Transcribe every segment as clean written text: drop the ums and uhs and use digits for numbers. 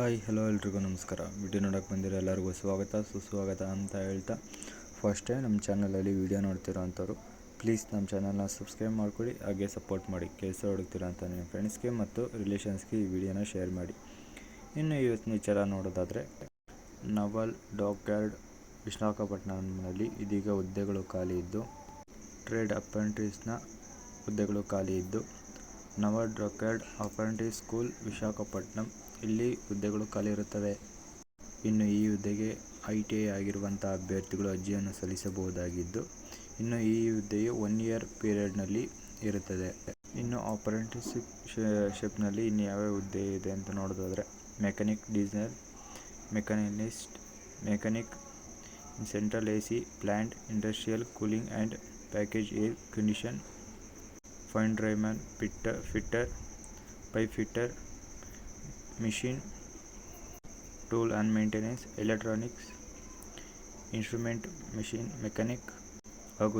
Hi hello ಎಲ್ರಿಗೂ ನಮಸ್ಕಾರ. Video ನೋಡೋಕ್ಕೆ ಬಂದಿರೋ ಎಲ್ಲರಿಗೂ ಸುಸ್ವಾಗತ ಅಂತ ಹೇಳ್ತಾ, ಫಸ್ಟ್ ಟೈಮ್ ನಮ್ಮ ಚಾನಲಲ್ಲಿ ವಿಡಿಯೋ ನೋಡ್ತಿರೋ ಅಂಥವ್ರು ಪ್ಲೀಸ್ ನಮ್ಮ ಚಾನಲ್ನ ಸಬ್ಸ್ಕ್ರೈಬ್ ಮಾಡ್ಕೊಳ್ಳಿ, ಹಾಗೆ ಸಪೋರ್ಟ್ ಮಾಡಿ. ಕೆಲಸ ಹುಡುಕ್ತಿರೋ ಅಂತ ನಿಮ್ಮ ಫ್ರೆಂಡ್ಸ್ಗೆ ಮತ್ತು ರಿಲೇಷನ್ಸ್ಗೆ ಈ ವಿಡಿಯೋನ ಶೇರ್ ಮಾಡಿ. ಇನ್ನು ಇವತ್ತಿನ ವಿಚಾರ ನೋಡೋದಾದರೆ, ನವಲ್ ಡಾಕ್ಯಾರ್ಡ್ ವಿಶಾಖಪಟ್ಟಣಂನಲ್ಲಿ ಇದೀಗ ಹುದ್ದೆಗಳು ಖಾಲಿ ಇದ್ದು, ಟ್ರೇಡ್ ಅಪ್ರೆಂಟಿಸ್ನ ಹುದ್ದೆಗಳು ಖಾಲಿ ಇದ್ದು, Naval dockyard apprentice school Visakhapatnam ಇಲ್ಲಿ ಹುದ್ದೆಗಳು ಖಾಲಿ ಇರುತ್ತವೆ. ಇನ್ನು ಈ ಹುದ್ದೆಗೆ ITI ಆಗಿರುವಂಥ ಅಭ್ಯರ್ಥಿಗಳು ಅರ್ಜಿಯನ್ನು ಸಲ್ಲಿಸಬಹುದಾಗಿದ್ದು, ಇನ್ನು ಈ ಹುದ್ದೆಯು 1 ಇಯರ್ ಪೀರಿಯಡ್ನಲ್ಲಿ ಇರುತ್ತದೆ. ಇನ್ನು ಅಪ್ರೆಂಟಿಸ್ಶಿಪ್ನಲ್ಲಿ ಇನ್ನು ಯಾವ್ಯಾವ ಹುದ್ದೆ ಇದೆ ಅಂತ ನೋಡೋದಾದರೆ, mechanic, diesel machinist, mechanic central AC plant, industrial cooling and package air condition, fine driveman, fitter, pipe fitter, machine tool and maintenance, electronics, instrument machine mechanic ಹಾಗೂ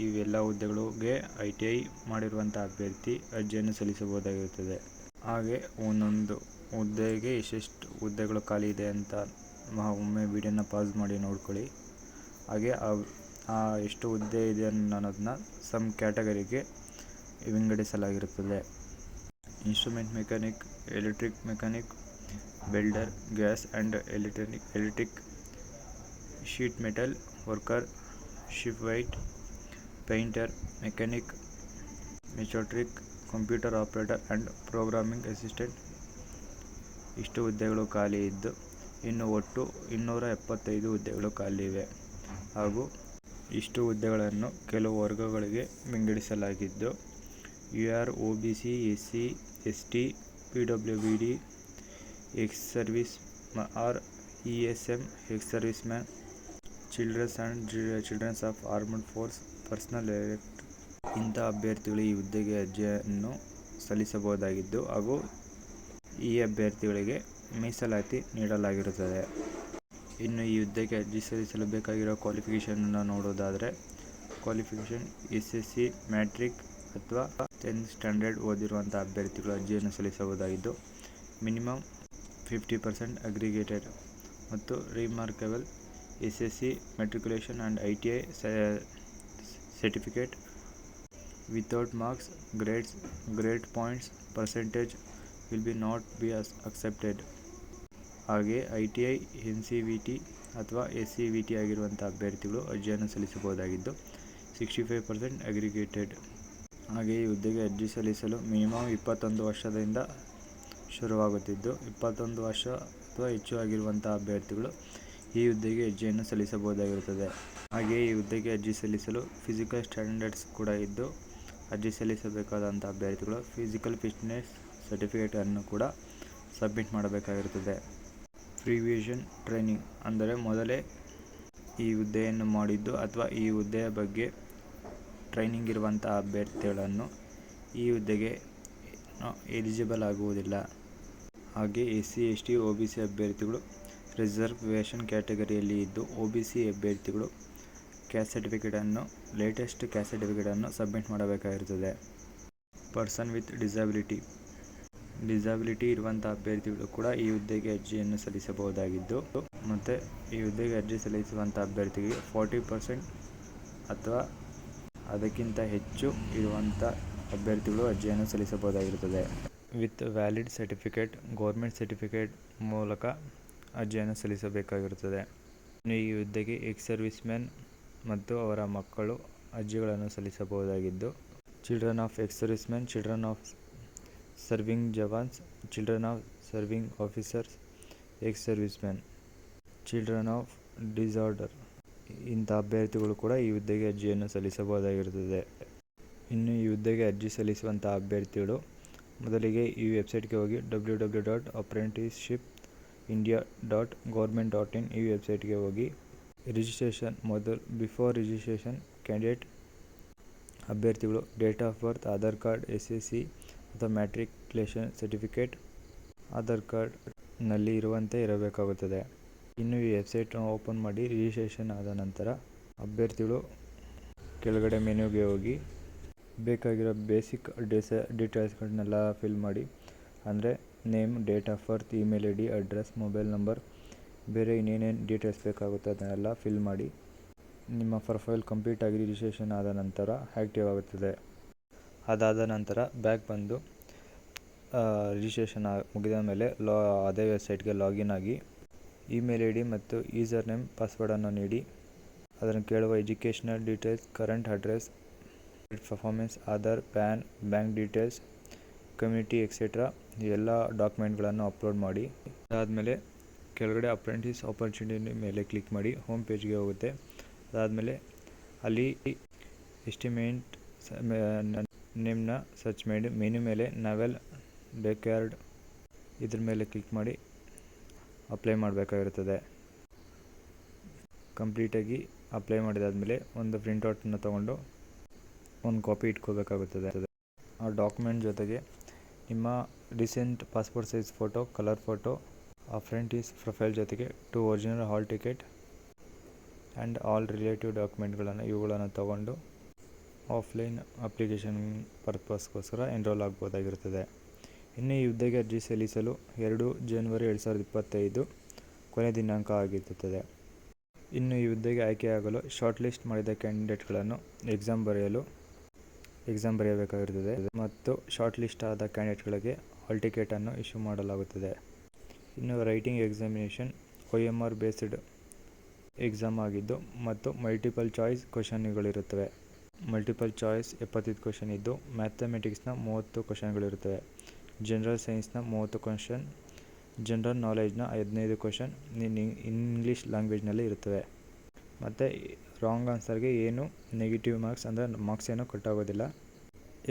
ಇವೆಲ್ಲ ಹುದ್ದೆಗಳಿಗೆ ITI ಮಾಡಿರುವಂಥ ಅಭ್ಯರ್ಥಿ ಅರ್ಜಿಯನ್ನು ಸಲ್ಲಿಸಬಹುದಾಗಿರುತ್ತದೆ. ಹಾಗೆ ಒಂದೊಂದು ಹುದ್ದೆಗೆ ಎಷ್ಟೆಷ್ಟು ಹುದ್ದೆಗಳು ಖಾಲಿ ಇದೆ ಅಂತ ಒಮ್ಮೆ ವಿಡಿಯೋನ ಪಾಸ್ ಮಾಡಿ ನೋಡ್ಕೊಳ್ಳಿ. ಹಾಗೆ ಎಷ್ಟು ಹುದ್ದೆ ಇದೆ ಅನ್ನೋದನ್ನ ಸಮ್ ಕ್ಯಾಟಗರಿಗೆ ವಿಂಗಡಿಸಲಾಗಿರುತ್ತದೆ. Instrument mechanic, electric mechanic, welder, gas and electric, sheet metal worker, shipwright, painter, mechanic, mechatronic, computer operator and programming assistant ಇಷ್ಟು ಹುದ್ದೆಗಳು ಖಾಲಿ ಇದ್ದು, ಇನ್ನು ಒಟ್ಟು 275 ಹುದ್ದೆಗಳು ಖಾಲಿ ಇವೆ. ಹಾಗೂ ಇಷ್ಟು ಹುದ್ದೆಗಳನ್ನು ಕೆಲವು ವರ್ಗಗಳಿಗೆ ವಿಂಗಡಿಸಲಾಗಿದ್ದು, UR, OBC, SC, ST, PWD, ex service or ESM, ex service man, children's of armed force personnel elect ಇಂಥ ಅಭ್ಯರ್ಥಿಗಳು ಈ ಹುದ್ದೆಗೆ ಅರ್ಜಿಯನ್ನು ಸಲ್ಲಿಸಬಹುದಾಗಿದ್ದು, ಹಾಗೂ ಈ ಅಭ್ಯರ್ಥಿಗಳಿಗೆ ಮೀಸಲಾತಿ ನೀಡಲಾಗಿರುತ್ತದೆ. ಇನ್ನು ಈ ಹುದ್ದೆಗೆ ಅರ್ಜಿ ಸಲ್ಲಿಸಲು ಬೇಕಾಗಿರೋ ಕ್ವಾಲಿಫಿಕೇಷನನ್ನು ನೋಡೋದಾದರೆ, ಕ್ವಾಲಿಫಿಕೇಷನ್ SSC, ಮ್ಯಾಟ್ರಿಕ್ ಅಥವಾ 10th ಸ್ಟ್ಯಾಂಡರ್ಡ್ ಓದಿರುವಂಥ ಅಭ್ಯರ್ಥಿಗಳು ಅರ್ಜಿಯನ್ನು ಸಲ್ಲಿಸಬಹುದಾಗಿದ್ದು, ಮಿನಿಮಮ್ 50% ಅಗ್ರಿಗೇಟೆಡ್ ಮತ್ತು remarkable SSC matriculation and ITI certificate without marks, grade points, percentage will be not be accepted. ಹಾಗೆ ITI NCVT ಅಥವಾ SCVT ಆಗಿರುವಂಥ ಅಭ್ಯರ್ಥಿಗಳು ಅರ್ಜಿಯನ್ನು ಸಲ್ಲಿಸಬಹುದಾಗಿದ್ದು, 65% ಅಗ್ರಿಗೇಟೆಡ್. ಹಾಗೆ ಈ ಹುದ್ದೆಗೆ ಅರ್ಜಿ ಸಲ್ಲಿಸಲು ಮಿನಿಮಮ್ 21 ವರ್ಷದಿಂದ ಶುರುವಾಗುತ್ತಿದ್ದು, 21 ವರ್ಷ ಅಥವಾ ಹೆಚ್ಚು ಆಗಿರುವಂಥ ಅಭ್ಯರ್ಥಿಗಳು ಈ ಹುದ್ದೆಗೆ ಅರ್ಜಿಯನ್ನು ಸಲ್ಲಿಸಬಹುದಾಗಿರುತ್ತದೆ. ಹಾಗೆಯೇ ಈ ಹುದ್ದೆಗೆ ಅರ್ಜಿ ಸಲ್ಲಿಸಲು ಫಿಸಿಕಲ್ ಸ್ಟ್ಯಾಂಡರ್ಡ್ಸ್ ಕೂಡ ಇದ್ದು, ಅರ್ಜಿ ಸಲ್ಲಿಸಬೇಕಾದಂಥ ಅಭ್ಯರ್ಥಿಗಳು ಫಿಸಿಕಲ್ ಫಿಟ್ನೆಸ್ ಸರ್ಟಿಫಿಕೇಟನ್ನು ಕೂಡ ಸಬ್ಮಿಟ್ ಮಾಡಬೇಕಾಗಿರುತ್ತದೆ. ಪ್ರಿವಿಯಸ್ ಟ್ರೈನಿಂಗ್ ಅಂದರೆ ಮೊದಲೇ ಈ ಹುದ್ದೆಯನ್ನು ಮಾಡಿದ್ದು ಅಥವಾ ಈ ಹುದ್ದೆಯ ಬಗ್ಗೆ ಟ್ರೈನಿಂಗ್ ಇರುವಂಥ ಅಭ್ಯರ್ಥಿಗಳನ್ನು ಈ ಹುದ್ದೆಗೆ ಎಲಿಜಿಬಲ್ ಆಗುವುದಿಲ್ಲ. ಹಾಗೆ SC, ST, OBC ಅಭ್ಯರ್ಥಿಗಳು ರಿಸರ್ವೇಷನ್ ಕ್ಯಾಟಗರಿಯಲ್ಲಿ ಇದ್ದು, OBC ಅಭ್ಯರ್ಥಿಗಳು ಲೇಟೆಸ್ಟ್ ಕ್ಯಾಸ್ಟ್ ಸರ್ಟಿಫಿಕೇಟನ್ನು ಸಬ್ಮಿಟ್ ಮಾಡಬೇಕಾಗಿರುತ್ತದೆ. ಪರ್ಸನ್ ವಿತ್ ಡಿಸಬಿಲಿಟಿ ಇರುವಂಥ ಅಭ್ಯರ್ಥಿಗಳು ಕೂಡ ಈ ಹುದ್ದೆಗೆ ಅರ್ಜಿಯನ್ನು ಸಲ್ಲಿಸಬಹುದಾಗಿದ್ದು, ಮತ್ತು ಈ ಹುದ್ದೆಗೆ ಅರ್ಜಿ ಸಲ್ಲಿಸುವಂಥ ಅಭ್ಯರ್ಥಿಗೆ 40% ಅಥವಾ ಅದಕ್ಕಿಂತ ಹೆಚ್ಚು ಇರುವಂಥ ಅಭ್ಯರ್ಥಿಗಳು ಅರ್ಜಿಯನ್ನು ಸಲ್ಲಿಸಬಹುದಾಗಿರುತ್ತದೆ. With valid certificate, government certificate ಮೂಲಕ ಅರ್ಜಿಯನ್ನು ಸಲ್ಲಿಸಬೇಕಾಗಿರುತ್ತದೆ. ಇನ್ನು ಈ ಹುದ್ದೆಗೆ ಎಕ್ಸ್-ಸರ್ವಿಸ್ ಮ್ಯಾನ್ ಮತ್ತು ಅವರ ಮಕ್ಕಳು ಅರ್ಜಿಗಳನ್ನು ಸಲ್ಲಿಸಬಹುದಾಗಿದ್ದು, children of ex service man, children of serving jawans, children of serving officers, ex service man, children of disorder ಇಂಥ ಅಭ್ಯರ್ಥಿಗಳು ಕೂಡ ಈ ಹುದ್ದೆಗೆ ಅರ್ಜಿಯನ್ನು ಸಲ್ಲಿಸಬಹುದಾಗಿರುತ್ತದೆ. ಇನ್ನು ಈ ಹುದ್ದೆಗೆ ಅರ್ಜಿ ಸಲ್ಲಿಸುವಂಥ ಅಭ್ಯರ್ಥಿಗಳು ಮೊದಲಿಗೆ ಈ ವೆಬ್ಸೈಟ್ಗೆ ಹೋಗಿ www.apprenticeshippindia.government.in ಈ ವೆಬ್ಸೈಟ್ಗೆ ಹೋಗಿ ರಿಜಿಸ್ಟ್ರೇಷನ್ ಬಿಫೋರ್ ರಿಜಿಸ್ಟ್ರೇಷನ್ ಕ್ಯಾಂಡಿಡೇಟ್ ಅಭ್ಯರ್ಥಿಗಳು date of birth, Aadhaar card, SSC ಅಥವಾ ಮ್ಯಾಟ್ರಿಕ್ಯುಲೇಷನ್ ಸರ್ಟಿಫಿಕೇಟ್ ಆಧಾರ್ ಕಾರ್ಡ್ನಲ್ಲಿ ಇರುವಂತೆ ಇರಬೇಕಾಗುತ್ತದೆ. ಇನ್ನು ಈ ವೆಬ್ಸೈಟ್ನ ಓಪನ್ ಮಾಡಿ ರಿಜಿಸ್ಟ್ರೇಷನ್ ಆದ ನಂತರ ಅಭ್ಯರ್ಥಿಗಳು ಕೆಳಗಡೆ ಮೆನ್ಯೂಗೆ ಹೋಗಿ ಬೇಕಾಗಿರೋ ಬೇಸಿಕ್ ಡೀಟೇಲ್ಸ್ಗಳನ್ನೆಲ್ಲ ಫಿಲ್ ಮಾಡಿ, ಅಂದರೆ name, date of birth, email I D, address, mobile number, ಬೇರೆ ಇನ್ನೇನೇನು ಡೀಟೇಲ್ಸ್ ಬೇಕಾಗುತ್ತೋ ಅದನ್ನೆಲ್ಲ ಫಿಲ್ ಮಾಡಿ. ನಿಮ್ಮ ಪ್ರೊಫೈಲ್ ಕಂಪ್ಲೀಟ್ ಆಗಿ ರಿಜಿಸ್ಟ್ರೇಷನ್ ಆದ ನಂತರ ಆ್ಯಕ್ಟಿವ್ ಆಗುತ್ತದೆ. ಅದಾದ ನಂತರ ಬ್ಯಾಕ್ ಬಂದು ರಿಜಿಸ್ಟ್ರೇಷನ್ ಮುಗಿದ ಮೇಲೆ ಅದೇ ವೆಬ್ಸೈಟ್ಗೆ ಲಾಗಿನ್ ಆಗಿ ಇಮೇಲ್ ಐ ಡಿ ಮತ್ತು ಯೂಸರ್ ನೇಮ್ ಪಾಸ್ವರ್ಡನ್ನು ನೀಡಿ ಅದನ್ನು ಕೇಳುವ educational details, current address, performance, Aadhaar, PAN, bank details, community etcetera ಎಲ್ಲ ಡಾಕ್ಯುಮೆಂಟ್ಗಳನ್ನು ಅಪ್ಲೋಡ್ ಮಾಡಿ. ಅದಾದಮೇಲೆ ಕೆಳಗಡೆ ಅಪ್ರೆಂಟಿಸ್ ಆಪರ್ಚುನಿಟಿ ಮೇಲೆ ಕ್ಲಿಕ್ ಮಾಡಿ ಹೋಮ್ ಪೇಜ್ಗೆ ಹೋಗುತ್ತೆ. ಅದಾದಮೇಲೆ ಅಲ್ಲಿ ಎಸ್ಟಿಮೇಟ್ ನೇಮ್ನ ಸರ್ಚ್ ಮಾಡಿ ಮೆನು ಮೇಲೆ ನಾವೆಲ್ ಡೆಕ್ಯಾರ್ಡ್ ಇದ್ರ ಮೇಲೆ ಕ್ಲಿಕ್ ಮಾಡಿ ಅಪ್ಲೈ ಮಾಡಬೇಕಾಗಿರುತ್ತದೆ. ಕಂಪ್ಲೀಟಾಗಿ ಅಪ್ಲೈ ಮಾಡಿದಾದಮೇಲೆ ಒಂದು ಪ್ರಿಂಟೌಟನ್ನು ತೊಗೊಂಡು ಒಂದು ಕಾಪಿ ಇಟ್ಕೋಬೇಕಾಗುತ್ತದೆ. ಆ ಡಾಕ್ಯುಮೆಂಟ್ ಜೊತೆಗೆ ನಿಮ್ಮ recent passport size photo, colour photo, apprentice profile ಜೊತೆಗೆ 2 original hall ticket and all relative ಡಾಕ್ಯುಮೆಂಟ್ಗಳನ್ನು ಇವುಗಳನ್ನು ತಗೊಂಡು ಆಫ್ಲೈನ್ ಅಪ್ಲಿಕೇಶನ್ ಪರ್ಪಸ್ಗೋಸ್ಕರ ಎನ್ರೋಲ್ ಆಗ್ಬೋದಾಗಿರುತ್ತದೆ. ಇನ್ನು ಈ ಹುದ್ದೆಗೆ ಅರ್ಜಿ ಸಲ್ಲಿಸಲು 2 ಜನವರಿ 2025 ಕೊನೆ ದಿನಾಂಕ ಆಗಿರುತ್ತದೆ. ಇನ್ನು ಈ ಹುದ್ದೆಗೆ ಆಯ್ಕೆಯಾಗಲು ಶಾರ್ಟ್ ಲಿಸ್ಟ್ ಮಾಡಿದ ಕ್ಯಾಂಡಿಡೇಟ್ಗಳನ್ನು ಎಕ್ಸಾಮ್ ಬರೆಯಬೇಕಾಗಿರುತ್ತದೆ ಮತ್ತು ಶಾರ್ಟ್ ಲಿಸ್ಟ್ ಆದ ಕ್ಯಾಂಡಿಡೇಟ್ಗಳಿಗೆ ಹಾಲ್ ಟಿಕೆಟನ್ನು ಇಶ್ಯೂ ಮಾಡಲಾಗುತ್ತದೆ. ಇನ್ನು writing examination OMR based exam ಆಗಿದ್ದು ಮತ್ತು ಮಲ್ಟಿಪಲ್ ಚಾಯ್ಸ್ ಕ್ವಶನ್ಗಳಿರುತ್ತವೆ. ಮಲ್ಟಿಪಲ್ ಚಾಯ್ಸ್ 75 ಕ್ವಶನ್ ಇದ್ದು ಮ್ಯಾಥಮೆಟಿಕ್ಸ್ನ 30 ಕ್ವಶನ್ಗಳಿರುತ್ತವೆ. ಜನರಲ್ ಸೈನ್ಸ್ನ 30 ಕ್ವಶನ್, ಜನರಲ್ ನಾಲೆಡ್ಜ್ನ 15 ಕ್ವಶನ್ ಇಂಗ್ಲೀಷ್ ಲ್ಯಾಂಗ್ವೇಜ್ನಲ್ಲಿ ಇರುತ್ತವೆ. ಮತ್ತು ರಾಂಗ್ ಆನ್ಸರ್ಗೆ ಏನು ನೆಗೆಟಿವ್ ಮಾರ್ಕ್ಸ್ ಅಂದರೆ ಮಾರ್ಕ್ಸ್ ಏನೂ ಕಟ್ಟಾಗೋದಿಲ್ಲ.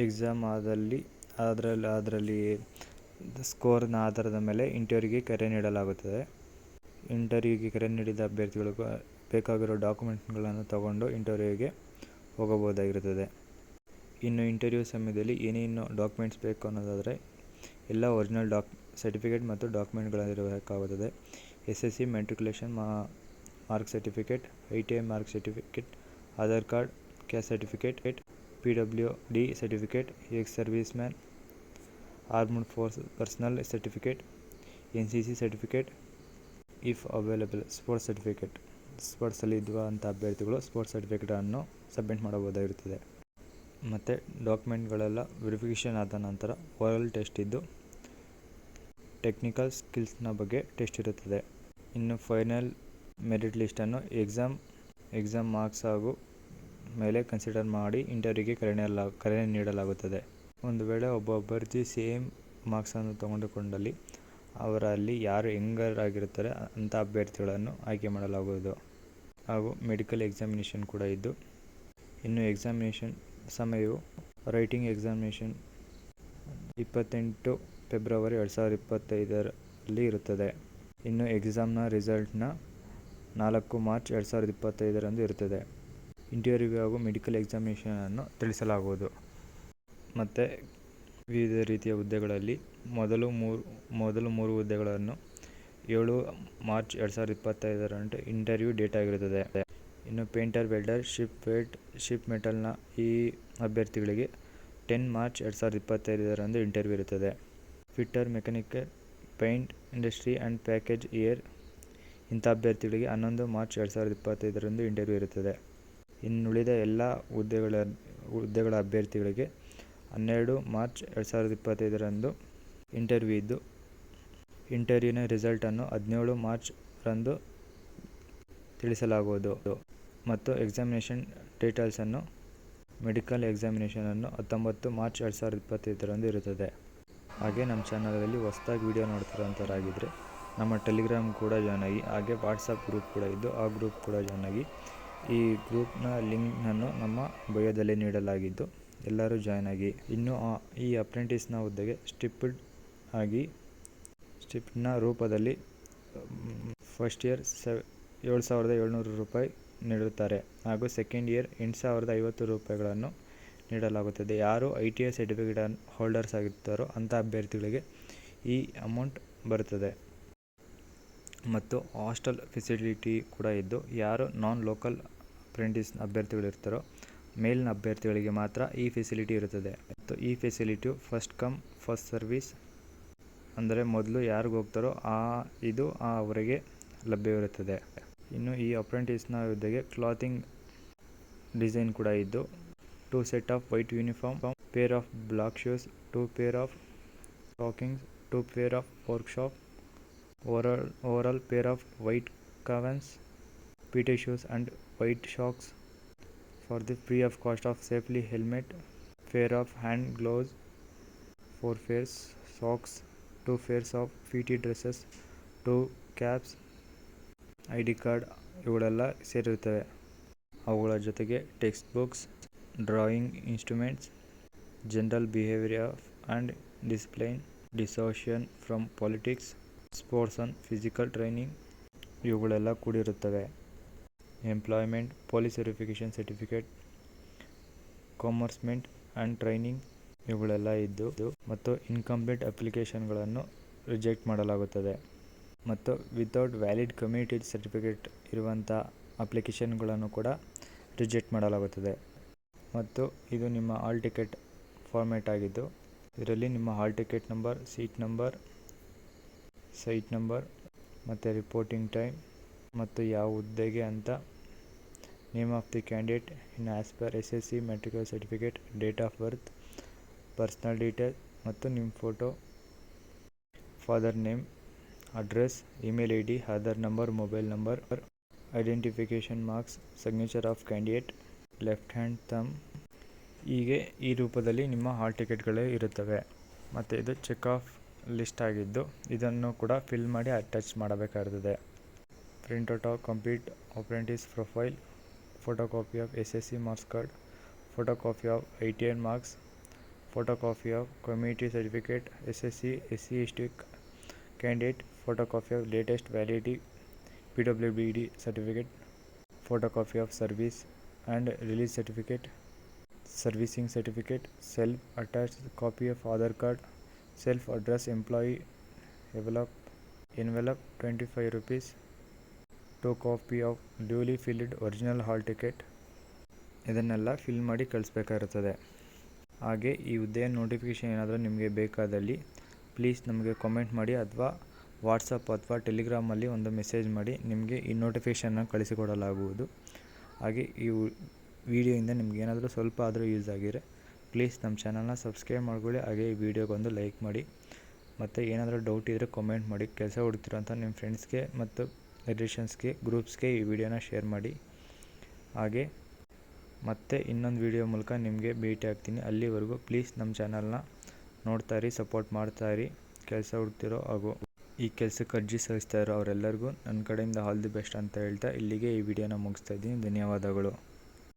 ಎಕ್ಸಾಮ್ ಅದರಲ್ಲಿ ಸ್ಕೋರ್ನ ಆಧಾರದ ಮೇಲೆ ಇಂಟರ್ವ್ಯೂಗೆ ಕರೆ ನೀಡಲಾಗುತ್ತದೆ. ಇಂಟರ್ವ್ಯೂಗೆ ಕರೆ ನೀಡಿದ ಅಭ್ಯರ್ಥಿಗಳು ಬೇಕಾಗಿರೋ ಡಾಕ್ಯುಮೆಂಟ್ಗಳನ್ನು ತಗೊಂಡು ಇಂಟರ್ವ್ಯೂಗೆ ಹೋಗಬಹುದಾಗಿರುತ್ತದೆ. ಇನ್ನು ಇಂಟರ್ವ್ಯೂ ಸಮಯದಲ್ಲಿ ಏನೇನು ಡಾಕ್ಯುಮೆಂಟ್ಸ್ ಬೇಕು ಅನ್ನೋದಾದರೆ ಎಲ್ಲ ಒರಿಜಿನಲ್ ಸರ್ಟಿಫಿಕೇಟ್ ಮತ್ತು ಡಾಕ್ಯುಮೆಂಟ್ಗಳಿರಬೇಕಾಗುತ್ತದೆ. SSC matriculation mark certificate, ITI mark certificate, Aadhaar card, caste certificate, PWD certificate, ex service man, armed force personal certificate, NCC certificate, if available sports certificate. ಸ್ಪೋರ್ಟ್ಸಲ್ಲಿ ಇದ್ದಂಥ ಅಭ್ಯರ್ಥಿಗಳು ಸ್ಪೋರ್ಟ್ಸ್ ಸರ್ಟಿಫಿಕೇಟನ್ನು ಸಬ್ಮಿಟ್ ಮಾಡಬಹುದಾಗಿರುತ್ತದೆ. ಮತ್ತು ಡಾಕ್ಯುಮೆಂಟ್ಗಳೆಲ್ಲ ವೆರಿಫಿಕೇಷನ್ ಆದ ನಂತರ ಓರಲ್ ಟೆಸ್ಟ್ ಇದ್ದು technical ಸ್ಕಿಲ್ಸ್ನ ಬಗ್ಗೆ test ಇರುತ್ತದೆ. ಇನ್ನು ಫೈನಲ್ ಮೆರಿಟ್ ಲಿಸ್ಟನ್ನು ಎಕ್ಸಾಮ್ ಮಾರ್ಕ್ಸ್ ಹಾಗೂ ಮೇಲೆ ಕನ್ಸಿಡರ್ ಮಾಡಿ ಇಂಟರ್ವ್ಯೂಗೆ ಕರೆ ನೀಡಲಾಗುತ್ತದೆ. ಒಂದು ವೇಳೆ ಒಬ್ಬ ಅಭ್ಯರ್ಥಿ ಸೇಮ್ ಮಾರ್ಕ್ಸನ್ನು ತೆಗೆದುಕೊಂಡಲ್ಲಿ ಅವರಲ್ಲಿ ಯಾರು ಯಂಗರಾಗಿರುತ್ತಾರೆ ಅಂಥ ಅಭ್ಯರ್ಥಿಗಳನ್ನು ಆಯ್ಕೆ ಮಾಡಲಾಗುವುದು. ಹಾಗೂ ಮೆಡಿಕಲ್ ಎಕ್ಸಾಮಿನೇಷನ್ ಕೂಡ ಇದ್ದು ಇನ್ನು ಎಕ್ಸಾಮಿನೇಷನ್ ಸಮಯವು ರೈಟಿಂಗ್ ಎಕ್ಸಾಮಿನೇಷನ್ 28 ಫೆಬ್ರವರಿ 2025 ಇರುತ್ತದೆ. ಇನ್ನು ಎಕ್ಸಾಮ್ನ ರಿಸಲ್ಟ್ನ 4 ಮಾರ್ಚ್ 2025 ಇರುತ್ತದೆ. ಇಂಟರ್ವ್ಯೂ ಹಾಗೂ ಮೆಡಿಕಲ್ ಎಕ್ಸಾಮಿನೇಷನನ್ನು ತಿಳಿಸಲಾಗುವುದು. ಮತ್ತು ವಿವಿಧ ರೀತಿಯ ಹುದ್ದೆಗಳಲ್ಲಿ ಮೊದಲು 3 ಹುದ್ದೆಗಳನ್ನು 7 ಮಾರ್ಚ್ 2025 ಇಂಟರ್ವ್ಯೂ ಡೇಟ್ ಆಗಿರುತ್ತದೆ. ಇನ್ನು ಪೇಂಟರ್, ವೆಲ್ಡರ್, ಶಿಪ್ ಮೆಟಲ್ನ ಈ ಅಭ್ಯರ್ಥಿಗಳಿಗೆ 10 ಮಾರ್ಚ್ 2025 ಇಂಟರ್ವ್ಯೂ ಇರುತ್ತದೆ. Fitter, mechanical, paint industry and package air ಇಂಥ ಅಭ್ಯರ್ಥಿಗಳಿಗೆ 11 ಮಾರ್ಚ್ 2025 ಇಂಟರ್ವ್ಯೂ ಇರುತ್ತದೆ. ಇನ್ನುಳಿದ ಎಲ್ಲ ಹುದ್ದೆಗಳ ಅಭ್ಯರ್ಥಿಗಳಿಗೆ 12 ಮಾರ್ಚ್ 2025 ಇಂಟರ್ವ್ಯೂ ಇದ್ದು ಇಂಟರ್ವ್ಯೂನ ರಿಸಲ್ಟನ್ನು 17 ಮಾರ್ಚ್ ತಿಳಿಸಲಾಗುವುದು. ಮತ್ತು ಎಕ್ಸಾಮಿನೇಷನ್ ಡೀಟೇಲ್ಸನ್ನು ಮೆಡಿಕಲ್ ಎಕ್ಸಾಮಿನೇಷನನ್ನು 19 ಮಾರ್ಚ್ 2025 ಇರುತ್ತದೆ. ಹಾಗೆ ನಮ್ಮ ಚಾನಲಲ್ಲಿ ಹೊಸದಾಗಿ ವಿಡಿಯೋ ನೋಡ್ತಿರೋಂಥವರಾಗಿದ್ದರೆ ನಮ್ಮ ಟೆಲಿಗ್ರಾಮ್ ಕೂಡ ಜಾಯ್ನ್ ಆಗಿ, ಹಾಗೆ ವಾಟ್ಸಪ್ ಗ್ರೂಪ್ ಕೂಡ ಇದ್ದು ಆ ಗ್ರೂಪ್ ಕೂಡ ಜಾಯ್ನ್ ಆಗಿ. ಈ ಗ್ರೂಪ್ನ ಲಿಂಕ್ನನ್ನು ನಮ್ಮ ಬಯೋದಲ್ಲಿ ನೀಡಲಾಗಿದ್ದು ಎಲ್ಲರೂ ಜಾಯ್ನ್ ಆಗಿ. ಇನ್ನು ಈ ಅಪ್ರೆಂಟಿಸ್ನ ಹುದ್ದೆಗೆ ಸ್ಟಿಪ್ನ ರೂಪದಲ್ಲಿ ಫಸ್ಟ್ ಇಯರ್ 7,700 ರೂಪಾಯಿ ನೀಡುತ್ತಾರೆ ಹಾಗೂ ಸೆಕೆಂಡ್ ಇಯರ್ 8,050 ರೂಪಾಯಿಗಳನ್ನು ನೀಡಲಾಗುತ್ತದೆ. ಯಾರು ITI ಸರ್ಟಿಫಿಕೇಟ್ ಹೋಲ್ಡರ್ಸ್ ಆಗಿರ್ತಾರೋ ಅಂಥ ಅಭ್ಯರ್ಥಿಗಳಿಗೆ ಈ ಅಮೌಂಟ್ ಬರುತ್ತದೆ. ಮತ್ತು ಹಾಸ್ಟೆಲ್ ಫೆಸಿಲಿಟಿ ಕೂಡ ಇದ್ದು ಯಾರು ನಾನ್ ಲೋಕಲ್ ಅಪ್ರೆಂಟಿಸ್ ಅಭ್ಯರ್ಥಿಗಳಿರ್ತಾರೋ ಮೇಲ್ನ ಅಭ್ಯರ್ಥಿಗಳಿಗೆ ಮಾತ್ರ ಈ ಫೆಸಿಲಿಟಿ ಇರುತ್ತದೆ. ಮತ್ತು ಈ ಫೆಸಿಲಿಟಿಯು ಫಸ್ಟ್ ಕಮ್ ಫಸ್ಟ್ ಸರ್ವಿಸ್ ಅಂದರೆ ಮೊದಲು ಯಾರಿಗೆ ಹೋಗ್ತಾರೋ ಇದು ಅವರಿಗೆ ಲಭ್ಯವಿರುತ್ತದೆ. ಇನ್ನು ಈ ಅಪ್ರೆಂಟಿಸ್ನ ಹುದ್ದೆಗೆ ಕ್ಲಾತಿಂಗ್ ಡಿಸೈನ್ ಕೂಡ ಇದ್ದು 2 set of white uniform, pair of black shoes, 2 pair of stockings, 2 pair of workshop, overall pair of white Cavans PT shoes and white socks for the free of cost of safety helmet, pair of hand gloves, 4 pairs socks, 2 pairs of PT dresses, 2 caps, ID card ಇವುಗಳೆಲ್ಲ ಸೇರಿರುತ್ತವೆ. ಅವುಗಳ ಜೊತೆಗೆ text books, drawing instruments, general behaviour and discipline, dissociation from politics, sports and physical training ಇವುಗಳೆಲ್ಲ ಕೂಡಿರುತ್ತವೆ. Employment, police verification certificate, commencement and training ಇವುಗಳೆಲ್ಲ ಇದ್ದು ಮತ್ತು incomplete ಅಪ್ಲಿಕೇಶನ್ಗಳನ್ನು ರಿಜೆಕ್ಟ್ ಮಾಡಲಾಗುತ್ತದೆ. ಮತ್ತು ವಿತೌಟ್ ವ್ಯಾಲಿಡ್ ಕಮ್ಯುನಿಟಿ ಸರ್ಟಿಫಿಕೇಟ್ ಇರುವಂಥ ಅಪ್ಲಿಕೇಶನ್ಗಳನ್ನು ಕೂಡ ರಿಜೆಕ್ಟ್ ಮಾಡಲಾಗುತ್ತದೆ. ಮತ್ತು ಇದು ನಿಮ್ಮ ಹಾಲ್ ಟಿಕೆಟ್ ಫಾರ್ಮ್ಯಾಟ್ ಆಗಿದ್ದು ಇದರಲ್ಲಿ ನಿಮ್ಮ hall ticket number, seat number, site number ಮತ್ತು ರಿಪೋರ್ಟಿಂಗ್ ಟೈಮ್ ಮತ್ತು ಯಾವ ಹುದ್ದೆಗೆ ಅಂತ, name of the candidate in as per SSC ಮೆಟ್ರಿಕಲ್ certificate, date of birth, personal detail ಮತ್ತು ನಿಮ್ಮ photo, father name, address, email ID, Aadhaar number, mobile number, identification marks, signature of candidate, left hand thumb ಹೀಗೆ ಈ ರೂಪದಲ್ಲಿ ನಿಮ್ಮ ಹಾಲ್ ಟಿಕೆಟ್ಗಳೇ ಇರುತ್ತವೆ. ಮತ್ತು ಇದು check of list ಆಗಿದ್ದು ಇದನ್ನು ಕೂಡ ಫಿಲ್ ಮಾಡಿ ಅಟ್ಯಾಚ್ ಮಾಡಬೇಕಾಗುತ್ತದೆ. Printout of complete apprentice profile, photocopy of SSC marks card, photocopy of ITI marks, photocopy of community certificate, SSC SC/ST candidate, photocopy of latest validity PWD certificate, photocopy of service and release certificate, servicing certificate, self attached copy of Aadhaar card, self address employee envelope 25 rupees, 2 copy of duly filled original hall ticket ಇದನ್ನೆಲ್ಲ fill ಮಾಡಿ ಕಳಿಸ್ಬೇಕಾಗಿರುತ್ತದೆ. ಹಾಗೆ ಈ ಹುದ್ದೆಯ notification ಏನಾದರೂ ನಿಮಗೆ ಬೇಕಾದಲ್ಲಿ please ನಮಗೆ ಕಾಮೆಂಟ್ ಮಾಡಿ ಅಥವಾ ವಾಟ್ಸಪ್ ಅಥವಾ ಟೆಲಿಗ್ರಾಮಲ್ಲಿ ಒಂದು ಮೆಸೇಜ್ ಮಾಡಿ, ನಿಮಗೆ ಈ ನೋಟಿಫಿಕೇಷನ್ನ ಕಳಿಸಿಕೊಡಲಾಗುವುದು. ಹಾಗೆ ಈ ವಿಡಿಯೋಯಿಂದ ನಿಮ್ಗೆ ಏನಾದರೂ ಸ್ವಲ್ಪ ಆದರೂ ಯೂಸ್ ಆಗಿದ್ರೆ ಪ್ಲೀಸ್ ನಮ್ಮ ಚಾನಲ್ನ ಸಬ್ಸ್ಕ್ರೈಬ್ ಮಾಡ್ಕೊಳ್ಳಿ. ಹಾಗೆ ಈ ವಿಡಿಯೋಗೊಂದು ಲೈಕ್ ಮಾಡಿ. ಮತ್ತು ಏನಾದರೂ ಡೌಟ್ ಇದ್ದರೆ ಕಾಮೆಂಟ್ ಮಾಡಿ. ಕೆಲಸ ಹುಡುಕ್ತಿರೋಂಥ ನಿಮ್ಮ ಫ್ರೆಂಡ್ಸ್ಗೆ ಮತ್ತು ರಿಲೇಷನ್ಸ್ಗೆ, ಗ್ರೂಪ್ಸ್ಗೆ ಈ ವಿಡಿಯೋನ ಶೇರ್ ಮಾಡಿ. ಹಾಗೆ ಮತ್ತೆ ಇನ್ನೊಂದು ವಿಡಿಯೋ ಮೂಲಕ ನಿಮಗೆ ಭೇಟಿ ಆಗ್ತೀನಿ. ಅಲ್ಲಿವರೆಗೂ ಪ್ಲೀಸ್ ನಮ್ಮ ಚಾನಲ್ನ ನೋಡ್ತಾಯಿರಿ, ಸಪೋರ್ಟ್ ಮಾಡ್ತಾಯಿರಿ. ಕೆಲಸ ಹುಡುಕ್ತಿರೋ ಹಾಗೂ ಈ ಕೆಲಸಕ್ಕೆ ಅರ್ಜಿ ಸಲ್ಲಿಸ್ತಾ ಇರೋ ಅವರೆಲ್ಲರಿಗೂ ನನ್ನ ಕಡೆಯಿಂದ ಆಲ್ ದಿ ಬೆಸ್ಟ್ ಅಂತ ಹೇಳ್ತಾ ಇಲ್ಲಿಗೆ ಈ ವಿಡಿಯೋನ ಮುಗಿಸ್ತಾ ಇದ್ದೀನಿ. ಧನ್ಯವಾದಗಳು.